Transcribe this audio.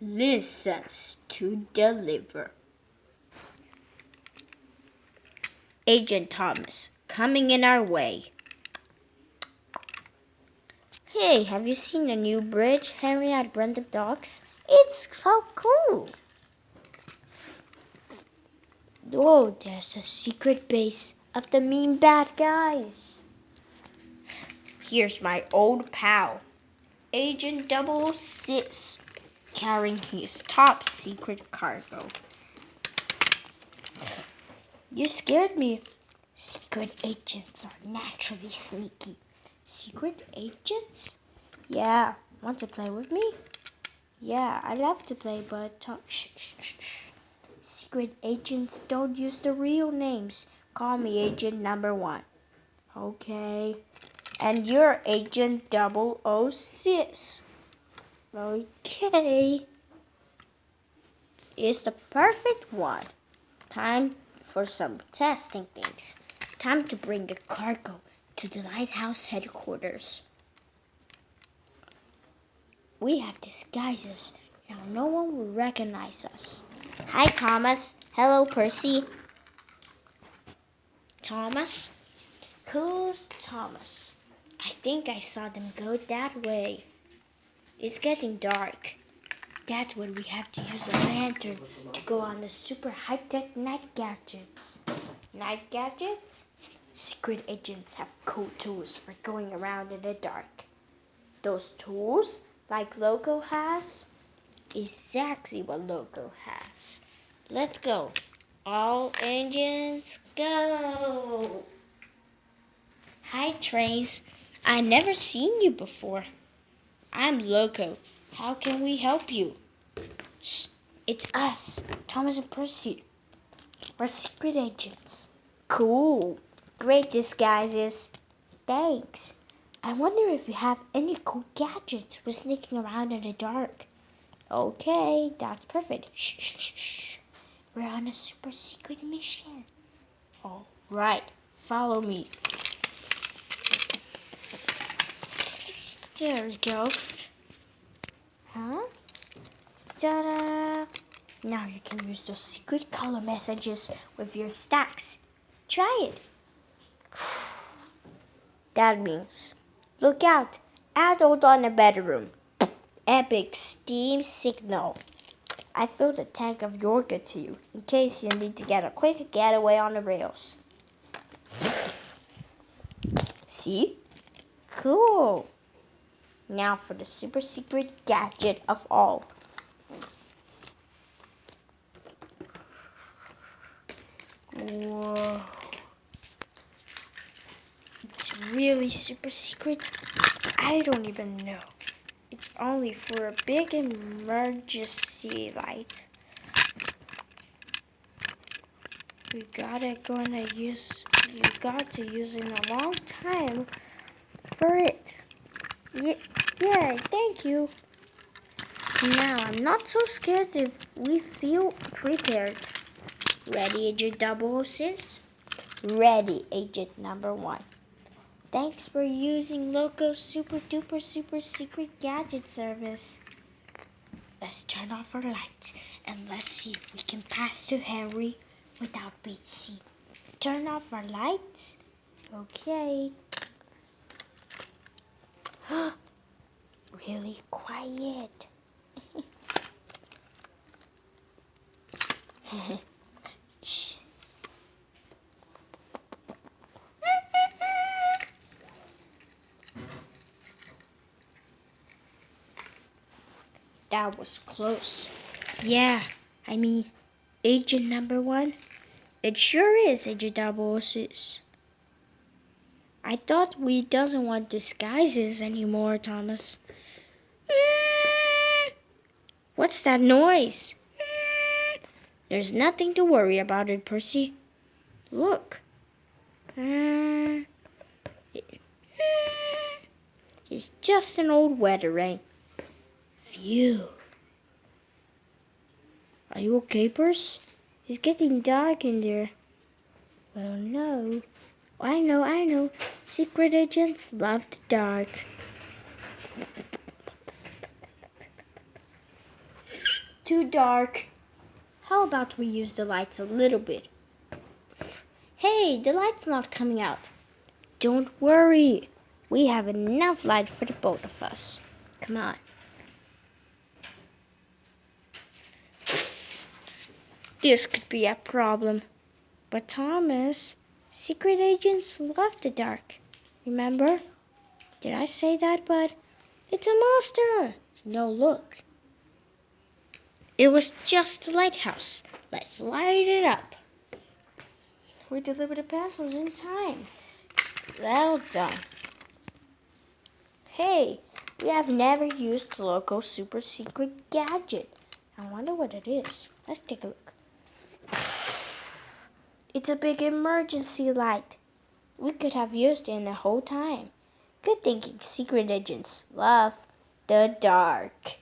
License to deliver. Agent Thomas, coming in our way. Hey, have you seen the new bridge Henry at Brandon Docks? It's so cool. Whoa, there's a secret base of the mean bad guys. Here's my old pal, Agent 006, carrying his top secret cargo. You scared me. Secret agents are naturally sneaky. Secret agents? Yeah, want to play with me? Yeah, I love to play, but shh. Secret agents don't use the real names. Call me Agent Number 1. Okay. And you're Agent 006. Okay. It's the perfect one. Time for some testing things. Time to bring the cargo to the lighthouse headquarters. We have disguises. Now no one will recognize us. Hi, Thomas. Hello, Percy. Thomas? Who's Thomas? I think I saw them go that way. It's getting dark. That's when we have to use a lantern to go on the super high-tech night gadgets. Night gadgets? Secret agents have cool tools for going around in the dark. Those tools, like Loco has? Exactly what Loco has. Let's go. All engines, go! Hi, Trace. I never seen you before. I'm Loco. How can we help you? Shh, it's us, Thomas and Percy. We're secret agents. Cool. Great disguises. Thanks. I wonder if you have any cool gadgets for sneaking around in the dark. Okay, that's perfect. Shh. We're on a super secret mission. All right, follow me. There we go. Huh? Ta-da! Now you can use those secret color messages with your stacks. Try it. That means, look out, adult on the bedroom. Epic steam signal. I filled a tank of yogurt to you in case you need to get a quick getaway on the rails. See? Cool. Now for the super secret gadget of all. Whoa. It's really super secret? I don't even know. It's only for a big emergency light. You got to use it in a long time for it. Yeah, thank you. Now I'm not so scared if we feel prepared. Ready, Agent 006? Ready, Agent Number 1. Thanks for using Loco's super duper super secret gadget service. Let's turn off our lights and let's see if we can pass to Henry without being seen. Turn off our lights? Okay. Really quiet. Shh. That was close. Yeah, I mean, Agent Number 1. It sure is, Agent 006. I thought we doesn't want disguises anymore, Thomas. What's that noise? There's nothing to worry about it, Percy. Look. It's just an old weather rain. Phew. Are you okay, Percy? It's getting dark in there. Well, no. I know. Secret agents love the dark. Too dark. How about we use the lights a little bit? Hey, the light's not coming out. Don't worry. We have enough light for the both of us. Come on. This could be a problem. But Thomas, secret agents love the dark. Remember? Did I say that, bud? It's a monster. No, look. It was just a lighthouse. Let's light it up. We delivered the pencils in time. Well done. Hey, we have never used the local super secret gadget. I wonder what it is. Let's take a look. It's a big emergency light. We could have used it the whole time. Good thinking, secret agents love the dark.